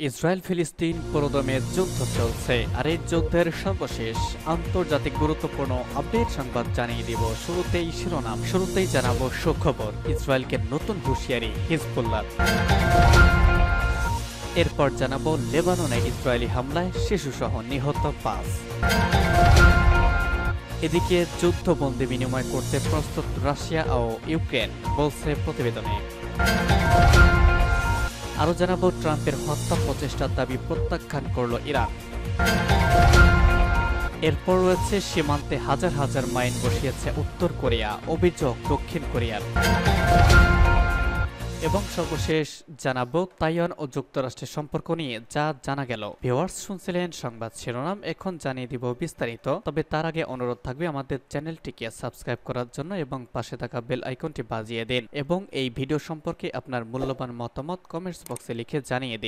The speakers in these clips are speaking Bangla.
ইসরায়েল ফিলিস্তিন পুরোদমে যুদ্ধ চলছে, আর এই যুদ্ধের সর্বশেষ আন্তর্জাতিক গুরুত্বপূর্ণ আপডেট সংবাদ জানিয়ে দিব। শুরুতেই শিরোনাম, শুরুতেই জানাবো সুখবর, ইসরায়েলকে নতুন হুঁশিয়ারি হিজবুল্লাহ। এরপর জানাবো লেবাননে ইসরায়েলি হামলায় শিশুসহ নিহত 5। এদিকে যুদ্ধবন্দী বিনিময় করতে প্রস্তুত রাশিয়া ও ইউক্রেন, বলছে প্রতিবেদনে। আরও জানাবো ট্রাম্পের হত্যা প্রচেষ্টার দাবি প্রত্যাখ্যান করল ইরান। এরপর রয়েছে সীমান্তে হাজার হাজার মাইন বসিয়েছে উত্তর কোরিয়া, অভিযোগ দক্ষিণ কোরিয়ার। এবং সর্বশেষ জানাবো তাইওয়ান ও যুক্তরাষ্ট্রের সম্পর্ক নিয়ে যা জানা গেল। ভিউয়ার্স, শুনছিলেন সংবাদ শিরোনাম, এখন জানিয়ে দিব বিস্তারিত। তবে তার আগে অনুরোধ থাকবে আমাদের চ্যানেলটিকে সাবস্ক্রাইব করার জন্য এবং পাশে থাকা বেল আইকনটি বাজিয়ে দিন, এবং এই ভিডিও সম্পর্কে আপনার মূল্যবান মতামত কমেন্টস বক্সে লিখে জানিয়ে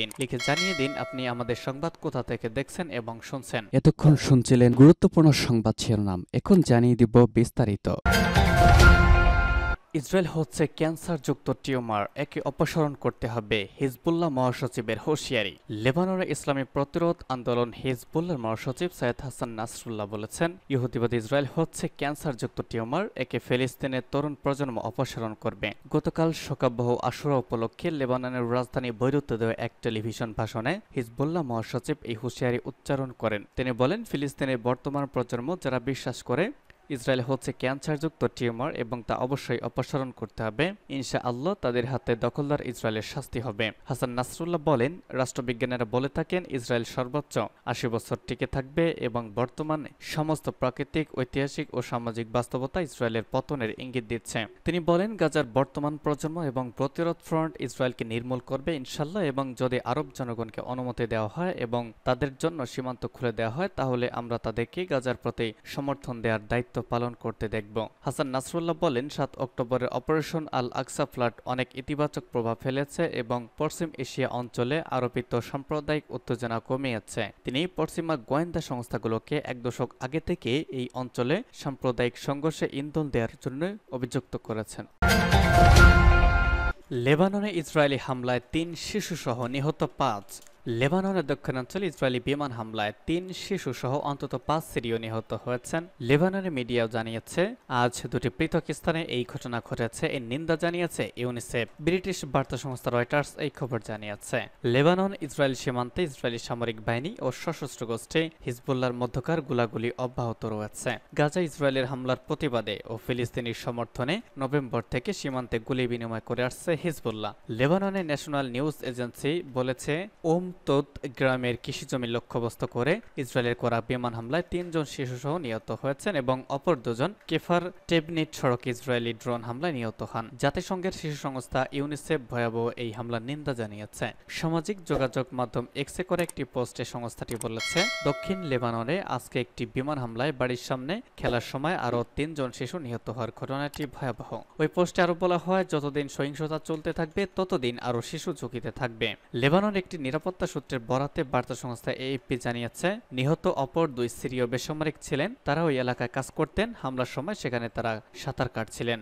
দিন আপনি আমাদের সংবাদ কোথা থেকে দেখছেন এবং শুনছেন। এতক্ষণ শুনছিলেন গুরুত্বপূর্ণ সংবাদ শিরোনাম, এখন জানিয়ে দিব বিস্তারিত। ইসরায়েল হচ্ছে ক্যান্সারযুক্ত টিউমার, একে অপসারণ করতে হবে, হিজবুল্লাহ মহাসচিবের হুঁশিয়ারি। লেবাননের ইসলামী প্রতিরোধ আন্দোলন হিজবুল্লাহর মহাসচিব সৈয়দ হাসান নাসরুল্লাহ বলেছেন, ইহুদিবাদী ইসরায়েল হচ্ছে ক্যান্সারযুক্ত টিউমার, একে ফিলিস্তিনের তরুণ প্রজন্ম অপসারণ করবে। গতকাল শোকাবহ আশুরা উপলক্ষে লেবাননের রাজধানী বৈরুতে দেওয়া এক টেলিভিশন ভাষণে হিজবুল্লাহ মহাসচিব এই হুঁশিয়ারি উচ্চারণ করেন। তিনি বলেন, ফিলিস্তিনের বর্তমান প্রজন্ম যারা বিশ্বাস করে ইসরায়েল হচ্ছে ক্যান্সারযুক্ত টিউমার এবং তা অবশ্যই অপসারণ করতে হবে, ইনশাআল্লাহ তাদের হাতে দখলদার ইসরায়েলের শাস্তি হবে। হাসান নাসরুল্লাহ বলেন, রাষ্ট্রবিজ্ঞানীরা বলে থাকেন ইসরায়েল সর্বোচ্চ 80 বছর টিকে থাকবে এবং বর্তমানে সমস্ত প্রাকৃতিক, ঐতিহাসিক ও সামাজিক বাস্তবতা ইসরায়েলের পতনের ইঙ্গিত দিচ্ছে। তিনি বলেন, গাজার বর্তমান প্রজন্ম এবং প্রতিরোধ ফ্রন্ট ইসরায়েলকে নির্মূল করবে ইনশাআল্লাহ, এবং যদি আরব জনগণকে অনুমতি দেওয়া হয় এবং তাদের জন্য সীমান্ত খুলে দেওয়া হয়, তাহলে আমরা তাদেরকে গাজার প্রতি সমর্থন দেওয়ার দায়িত্ব পালন করতে দেখব। হাসান নাসরুল্লাহ বলেন, 7 অক্টোবরের অপারেশন আল আকসা ফ্লাড অনেক ইতিবাচক প্রভাব ফেলেছে এবং পশ্চিম এশিয়া অঞ্চলে আরোপিত সাম্প্রদায়িক উত্তেজনা কমিয়েছে। তিনি পশ্চিমা গোয়েন্দা সংস্থাগুলোকে 1 দশক আগে থেকে এই অঞ্চলে সাম্প্রদায়িক সংঘর্ষে ইন্ধন দেওয়ার জন্য অভিযুক্ত করেছেন। লেবাননে ইসরায়েলি হামলায় 3 শিশুসহ নিহত 5। লেবাননের দক্ষিণাঞ্চলে ইসরায়েলি বিমান হামলায় 3 শিশুসহ অন্তত 5 সিরীয় নিহত হয়েছেন। লেবাননের মিডিয়াও জানিয়েছে আজ 2টি পৃথক স্থানে এই ঘটনা ঘটেছে। এর নিন্দা জানিয়েছে ইউনিসেফ। ব্রিটিশ বার্তা সংস্থা রয়টার্স এই খবর জানিয়েছে। লেবানন ইসরায়েল সীমান্তে ইসরায়েলি সামরিক বাহিনী ও সশস্ত্র গোষ্ঠী হিজবুল্লাহর মধ্যকার গোলাগুলি অব্যাহত রয়েছে। গাজা ইসরায়েলের হামলার প্রতিবাদে ও ফিলিস্তিনির সমর্থনে নভেম্বর থেকে সীমান্তে গুলি বিনিময় করে আসছে হিজবুল্লাহ। লেবাননের ন্যাশনাল নিউজ এজেন্সি বলেছে, তোদ গ্রামের কৃষিজমি লক্ষ্যবস্তু করে ইসরায়েলের করা বিমান হামলায় 3 জন শিশুসহ নিহত হয়েছেন এবং অপর 2 জন কেফার টেবনিট সড়কে ইসরায়েলি ড্রোন হামলায় নিহত হন। জাতিসংঘের শিশু সংস্থা ইউনিসেফ ভয়াবহ এই হামলার নিন্দা জানিয়েছে। সামাজিক যোগাযোগ মাধ্যম এক্সে করে একটি পোস্টে সংস্থাটি বলেছে, দক্ষিণ লেবাননে আজকে একটি বিমান হামলায় বাড়ির সামনে খেলার সময় আরও 3 জন শিশু নিহত হওয়ার ঘটনাটি ভয়াবহ। ওই পোস্টে আরো বলা হয়, যতদিন সহিংসতা চলতে থাকবে ততদিন আরও শিশু ঝুঁকিতে থাকবে। লেবানন একটি নিরাপত্তা সূত্রের বরাতে বার্তা সংস্থা এএফপি জানিয়েছে, নিহত অপর 2 সিরীয় বেসামরিক ছিলেন। তারা ওই এলাকায় কাজ করতেন। হামলার সময় সেখানে তারা সাঁতার কাটছিলেন।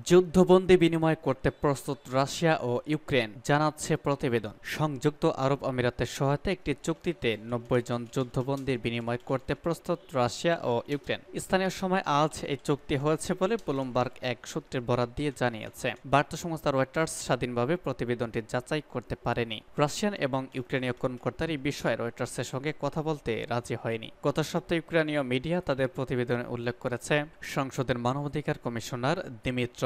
যুদ্ধবন্দী বিনিময় করতে প্রস্তুত রাশিয়া ও ইউক্রেন, জানাচ্ছে প্রতিবেদন। সংযুক্ত আরব আমিরাতের সহায়তায় একটি চুক্তিতে 90 জন যুদ্ধবন্দীর বিনিময় করতে প্রস্তুত রাশিয়া ও ইউক্রেন। স্থানীয় সময় আজ এই চুক্তি হয়েছে বলে ব্লুমবার্গ এক সূত্রের বরাত দিয়ে জানিয়েছে। বার্তা সংস্থা রয়টার্স স্বাধীনভাবে প্রতিবেদনটি যাচাই করতে পারেনি। রাশিয়ান এবং ইউক্রেনীয় কর্মকর্তার এই বিষয়ে রয়টার্সের সঙ্গে কথা বলতে রাজি হয়নি। গত সপ্তাহে ইউক্রেনীয় মিডিয়া তাদের প্রতিবেদনে উল্লেখ করেছে, সংসদের মানবাধিকার কমিশনার দিমিত্র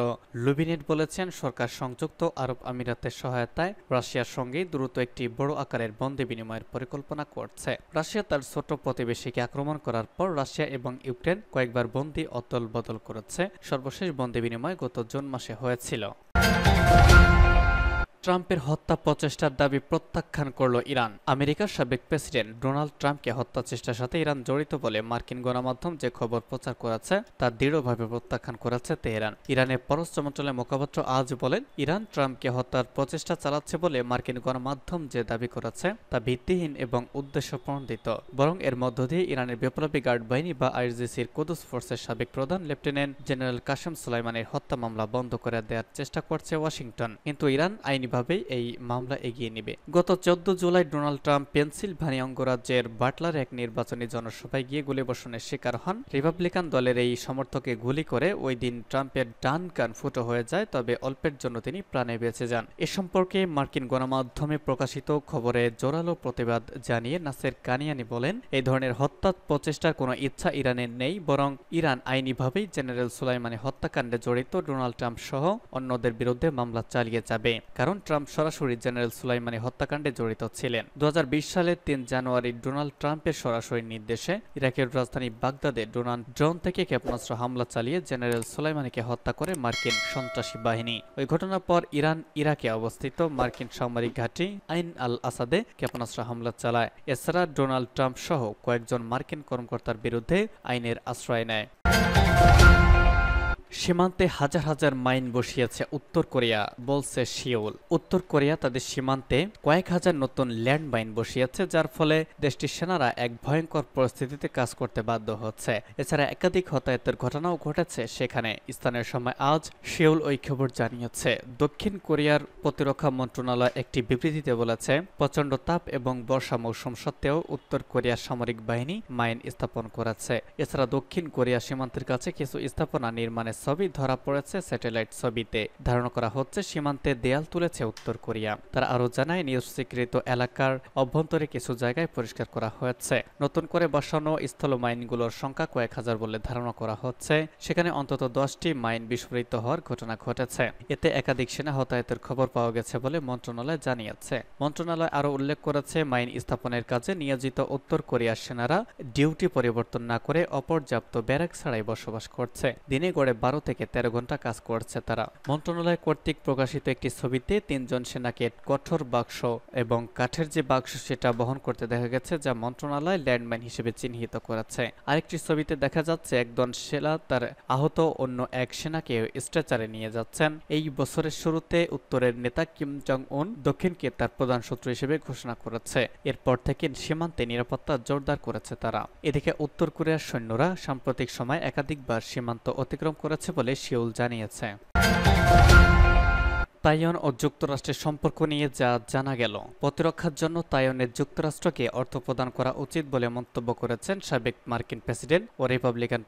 লুবিনেট বলেছেন, সরকার সংযুক্ত আরব আমিরাতের সহায়তায় রাশিয়ার সঙ্গে দ্রুত একটি বড় আকারের বন্দী বিনিময়ের পরিকল্পনা করছে। রাশিয়া তার ছোট প্রতিবেশীকে আক্রমণ করার পর রাশিয়া এবং ইউক্রেন কয়েকবার বন্দী অদল বদল করেছে। সর্বশেষ বন্দী বিনিময় গত জুন মাসে হয়েছিল। ট্রাম্পের হত্যা প্রচেষ্টার দাবি প্রত্যাখ্যান করল ইরান। আমেরিকার সাবেক প্রেসিডেন্ট ডোনাল্ড ট্রাম্পকে হত্যা চেষ্টার সাথে ইরান জড়িত বলে মার্কিন গণমাধ্যম যে খবর প্রচার করেছে তা দৃঢ়ভাবে প্রত্যাখ্যান করেছে তেহরান। ইরানের পররাষ্ট্র মন্ত্রণালয়ের মুখপাত্র আজ বলেন, ইরান ট্রাম্পকে হত্যার প্রচেষ্টা চালাচ্ছে বলে মার্কিন গণমাধ্যম যে দাবি করেছে তা ভিত্তিহীন এবং উদ্দেশ্যপ্রণোদিত। বরং এর মধ্য দিয়ে ইরানের বিপ্লবী গার্ড বাহিনী বা আইআরজিসির কুদস ফোর্সের সাবেক প্রধান লেফটেন্যান্ট জেনারেল কাসেম সুলাইমানের হত্যা মামলা বন্ধ করে দেওয়ার চেষ্টা করছে ওয়াশিংটন। কিন্তু ইরান আইনি সেভাবেই এই মামলা এগিয়ে নেবে। গত 14 জুলাই ডোনাল্ড ট্রাম্প পেনসিলভানিয়া অঙ্গরাজ্যের বাটলার এক নির্বাচনী জনসভায় গিয়ে গুলিবর্ষণের শিকার হন। রিপাবলিকান দলের এই সমর্থকে গুলি করে ওই দিন ট্রাম্পের ডান কান ফুটো হয়ে যায়, তবে অল্পের জন্য তিনি প্রাণে বেঁচে যান। এ সম্পর্কে মার্কিন গণমাধ্যমে প্রকাশিত খবরে জোরালো প্রতিবাদ জানিয়ে নাসের কানিয়ানি বলেন, এই ধরনের হত্যা প্রচেষ্টার কোনো ইচ্ছা ইরানের নেই, বরং ইরান আইনিভাবেই জেনারেল সুলাইমানি হত্যাকাণ্ডে জড়িত ডোনাল্ড ট্রাম্প সহ অন্যদের বিরুদ্ধে মামলা চালিয়ে যাবে, কারণ ট্রাম্প সরাসরি জেনারেল সুলাইমানি হত্যাকাণ্ডে জড়িত ছিলেন। 2020 সালের 3 জানুয়ারি ডোনাল্ড ট্রাম্পের সরাসরি নির্দেশে ইরাকের রাজধানী বাগদাদে ড্রোন থেকে ক্ষেপণাস্ত্র হামলা চালিয়ে জেনারেল সুলাইমানিকে হত্যা করে মার্কিন সন্ত্রাসী বাহিনী। ওই ঘটনার পর ইরান ইরাকে অবস্থিত মার্কিন সামরিক ঘাঁটি আইন আল আসাদে ক্ষেপণাস্ত্র হামলা চালায়। এছাড়া ডোনাল্ড ট্রাম্প সহ কয়েকজন মার্কিন কর্মকর্তার বিরুদ্ধে আইনের আশ্রয় নেয়। সীমান্তে হাজার হাজার মাইন বসিয়েছে উত্তর কোরিয়া, বলছে সিওল। উত্তর কোরিয়া তাদের সীমান্তে কয়েক হাজার নতুন ল্যান্ড মাইন বসিয়েছে, যার ফলে দেশটির সেনারা এক ভয়ঙ্কর পরিস্থিতিতে কাজ করতে বাধ্য হচ্ছে। এছাড়া একাধিক হতাহতের ঘটনাও ঘটেছে সেখানে। স্থানীয় সময় আজ সিওল ওই খবর জানিয়েছে। দক্ষিণ কোরিয়ার প্রতিরক্ষা মন্ত্রণালয় একটি বিবৃতিতে বলেছে, প্রচণ্ড তাপ এবং বর্ষা মৌসুম সত্ত্বেও উত্তর কোরিয়ার সামরিক বাহিনী মাইন স্থাপন করেছে। এছাড়া দক্ষিণ কোরিয়া সীমান্তের কাছে কিছু স্থাপনা নির্মাণের ছবি ধরা পড়েছে স্যাটেলাইট ছবিতে। ধারণা করা হচ্ছে সীমান্তে দেয়াল তুলেছে উত্তর কোরিয়া। তারা আরও জানায়, নিষ্ক্রিয় এলাকার অভ্যন্তরে কিছু জায়গায় পরিষ্কার করা হয়েছে। নতুন করে বসানো স্থল মাইনগুলোর সংখ্যা কয়েক হাজার বলে ধারণা করা হচ্ছে। সেখানে অন্তত 10টি মাইন বিস্ফোরিত হওয়ার ঘটনা ঘটেছে। এতে একাধিক সেনা হতাহতের খবর পাওয়া গেছে বলে মন্ত্রণালয় জানিয়েছে। মন্ত্রণালয় আরও উল্লেখ করেছে, মাইন স্থাপনের কাজে নিয়োজিত উত্তর কোরিয়ার সেনারা ডিউটি পরিবর্তন না করে অপর্যাপ্ত ব্যারাক ছাড়াই বসবাস করছে। দিনে গড়ে 12 থেকে 13 ঘন্টা কাজ করছে তারা। মন্ত্রণালয় কর্তৃক প্রকাশিত একটি ছবিতে 3 জন সেনাকে কঠোর বাক্স এবং কাঠের যে বাক্স সেটা বহন করতে দেখা গেছে, যা মন্ত্রণালয় ল্যান্ডমাইন হিসেবে চিহ্নিত করেছে। আরেকটি ছবিতে দেখা যাচ্ছে একজন সেনা তার আহত অন্য এক সেনাকে স্ট্রেচারে নিয়ে যাচ্ছেন। এই বছরের শুরুতে উত্তরের নেতা কিম জং উন দক্ষিণকে তার প্রধান শত্রু হিসেবে ঘোষণা করেছে। এরপর থেকে সীমান্তে নিরাপত্তা জোরদার করেছে তারা। এদিকে উত্তর কোরিয়ার সৈন্যরা সাম্প্রতিক সময় একাধিকবার সীমান্ত অতিক্রম করেছে বলে সিওল জানিয়েছে। তাইওয়ান ও যুক্তরাষ্ট্রের সম্পর্ক নিয়ে যা জানা গেল, প্রতিরক্ষার জন্য তাইওয়ানের যুক্তরাষ্ট্রকে অর্থ প্রদান করা উচিত বলে মন্তব্য করেছেন সাবেক মার্কিন প্রেসিডেন্ট ও রিপাবলিকান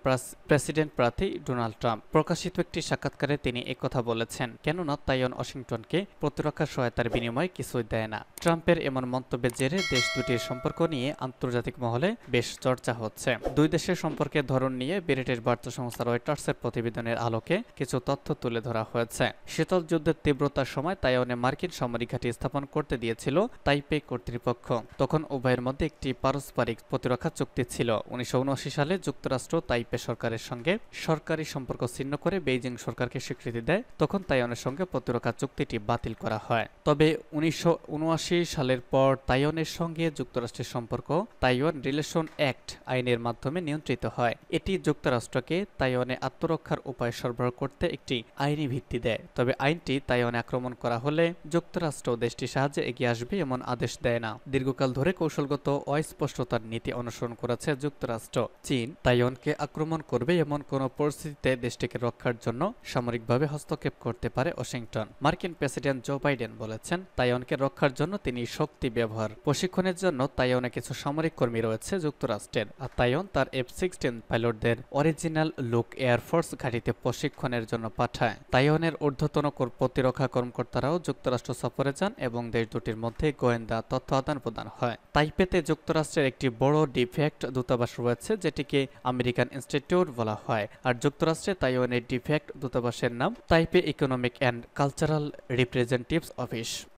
প্রেসিডেন্ট প্রার্থী ডোনাল্ড ট্রাম্প। প্রকাশিত একটি সাক্ষাৎকারে তিনি একথা বলেছেন, কেননা তাইওয়ান ওয়াশিংটনকে প্রতিরক্ষা সহায়তার বিনিময়ে কিছুই দেয় না। ট্রাম্পের এমন মন্তব্যের জেরে দেশ দুটির সম্পর্ক নিয়ে আন্তর্জাতিক মহলে বেশ চর্চা হচ্ছে। দুই দেশের সম্পর্কের ধরন নিয়ে ব্রিটিশ বার্তা সংস্থা রয়টার্সের প্রতিবেদনের আলোকে কিছু তথ্য তুলে ধরা হয়েছে। শীতল যুদ্ধের তীব্রতার সময় তাইওয়ানে মার্কিন সামরিক ঘাঁটি স্থাপন করতে দিয়েছিল তাইপে কর্তৃপক্ষ। তখন উভয়ের মধ্যে একটি পারস্পরিক প্রতিরক্ষা চুক্তি ছিল। 1979 সালে যুক্তরাষ্ট্র তাইপে সরকারের সঙ্গে সরকারি সম্পর্ক ছিন্ন করে বেইজিং সরকারকে স্বীকৃতি দেয়। তখন তাইওয়ানের সঙ্গে প্রতিরক্ষা চুক্তিটি বাতিল করা হয়। তবে 1979 সালের পর তাইওয়ানের সঙ্গে যুক্তরাষ্ট্রের সম্পর্ক তাইওয়ান রিলেশন অ্যাক্ট আইনের মাধ্যমে নিয়ন্ত্রিত হয়। এটি যুক্তরাষ্ট্রকে তাইওয়ানে আত্মরক্ষার উপায় সরবরাহ করতে একটি আইনি ভিত্তি দেয়। তবে আইনটি তাইওয়ানে আক্রমণ করা হলে যুক্তরাষ্ট্র দেশটির সাহায্যে এগিয়ে আসবে এমন আদেশ দেয় না। দীর্ঘকাল ধরে কৌশলগত অস্পষ্টতার নীতি অনুসরণ করেছে যুক্তরাষ্ট্র। চীন তাইওয়ানকে আক্রমণ করবে এমন কোন পরিস্থিতিতে দেশটিকে রক্ষার জন্য সামরিকভাবে হস্তক্ষেপ করতে পারে ওয়াশিংটন। মার্কিন প্রেসিডেন্ট জো বাইডেন বলেছেন, তাইওয়ানকে রক্ষার জন্য তিনি শক্তি ব্যবহার প্রশিক্ষণের জন্য তাইওয়ানে কিছু সামরিক কর্মী রয়েছে যুক্তরাষ্ট্রের। আর তাইওয়ান তার F-16 পাইলটদের অরিজিনাল লুক এয়ারফোর্স ঘাঁটিতে প্রশিক্ষণের জন্য পাঠায়। তাইওয়ানের ঊর্ধ্বতন প্রতিরক্ষা কর্মকর্তারাও যুক্তরাষ্ট্র সফরে যান এবং দেশ দুটির মধ্যে গোয়েন্দা তথ্য আদান প্রদান হয়। তাইপেতে যুক্তরাষ্ট্রের একটি বড় ডিফেক্ট দূতাবাস রয়েছে, যেটিকে আমেরিকান ইনস্টিটিউট বলা হয়। আর যুক্তরাষ্ট্রে তাইওয়ানের ডিফেক্ট দূতাবাসের নাম তাইপে economic and cultural representatives office.